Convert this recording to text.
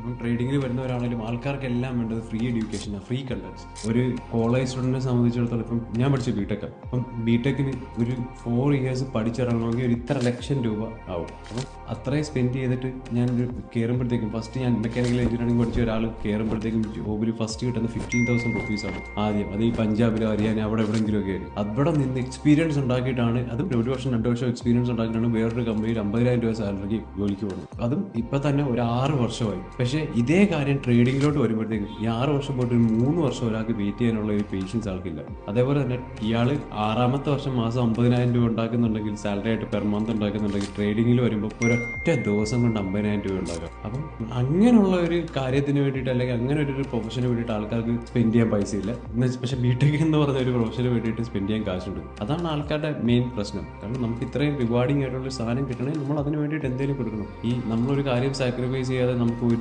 ഇപ്പം ട്രേഡിങ്ങിൽ വരുന്നവരാണെങ്കിലും ആൾക്കാർക്കെല്ലാം വേണ്ടത് free എഡ്യൂക്കേഷനാണ്, free contents. ഒരു കോളേജ് സ്റ്റുഡൻറ്റിനെ സംബന്ധിച്ചിടത്തോളം ഇപ്പം ഞാൻ പഠിച്ച ബിടെക്, അപ്പം ബിടെക്കിന് ഒരു 4 ഇയേഴ്സ് പഠിച്ചിറങ്ങണമെങ്കിൽ ഒരു ഇത്ര ലക്ഷം രൂപ ആവും. അപ്പം അത്രയും സ്പെൻഡ് ചെയ്തിട്ട് ഞാൻ കയറുമ്പോഴത്തേക്കും ഫസ്റ്റ് ഞാൻ മെക്കാനിക്കൽ എഞ്ചിനീയറിംഗ് പഠിച്ച ഒരാൾ കയറുമ്പോഴത്തേക്കും ജോബിൽ ഫസ്റ്റ് കിട്ടുന്ന 15,000 റുപ്പീസാണ് ആദ്യം. അത് ഈ പഞ്ചാബിലോ ഹരിയാന അവിടെ എവിടെയെങ്കിലുമൊക്കെ ആയിരിക്കും. അവിടെ നിന്ന് എക്സ്പീരിയൻസ് ഉണ്ടാക്കിയിട്ടാണ്, അതും 1 വർഷം 2 വർഷം എക്സ്പീരിയൻസ് ഉണ്ടാക്കിയിട്ടാണ് വേറൊരു കമ്പനിയിൽ 50,000 രൂപ സാലറിക്ക് ജോലിക്ക് പോകുന്നത്. അതും ഇപ്പം തന്നെ ഒരു 6 വർഷമായി. പക്ഷേ ഇതേ കാര്യം ട്രേഡിങ്ങിലോട്ട് വരുമ്പോഴത്തേക്കും ഈ 6 വർഷം പോയിട്ട് ഒരു 3 വർഷം ഒരാൾക്ക് വെയിറ്റ് ചെയ്യാനുള്ള ഒരു പേഷ്യൻസ് ആൾക്കില്ല. അതേപോലെ തന്നെ ഇയാൾ 6ാമത്തെ വർഷം മാസം 50,000 രൂപ ഉണ്ടാക്കുന്നുണ്ടെങ്കിൽ, സാലറി ആയിട്ട് പെർ മന്ത് ഉണ്ടാക്കുന്നുണ്ടെങ്കിൽ, ട്രേഡിങ്ങിൽ വരുമ്പോൾ ഒരൊറ്റ ദിവസം കൊണ്ട് 50,000 രൂപ ഉണ്ടാക്കാം. അപ്പം അങ്ങനെയുള്ള ഒരു കാര്യത്തിന് വേണ്ടിയിട്ട്, അല്ലെങ്കിൽ അങ്ങനെ ഒരു പ്രൊഫഷന് വേണ്ടിയിട്ട് ആൾക്കാർക്ക് സ്പെൻഡ് ചെയ്യാൻ പൈസ ഇല്ല. പക്ഷേ ബിടെക് എന്ന് പറഞ്ഞ ഒരു പ്രൊഫഷന് വേണ്ടിയിട്ട് സ്പെൻഡ് ചെയ്യാൻ കാശുണ്ട്. അതാണ് ആൾക്കാരുടെ മെയിൻ പ്രശ്നം. കാരണം നമുക്ക് ഇത്രയും റിവാർഡിങ് ആയിട്ടുള്ള സാധനം കിട്ടണമെങ്കിൽ നമ്മൾ അതിന് വേണ്ടിയിട്ട് എന്തെങ്കിലും കൊടുക്കണം. ഈ നമ്മളൊരു കാര്യം സാക്രിഫൈസ് ചെയ്യാതെ നമുക്ക് ഒരു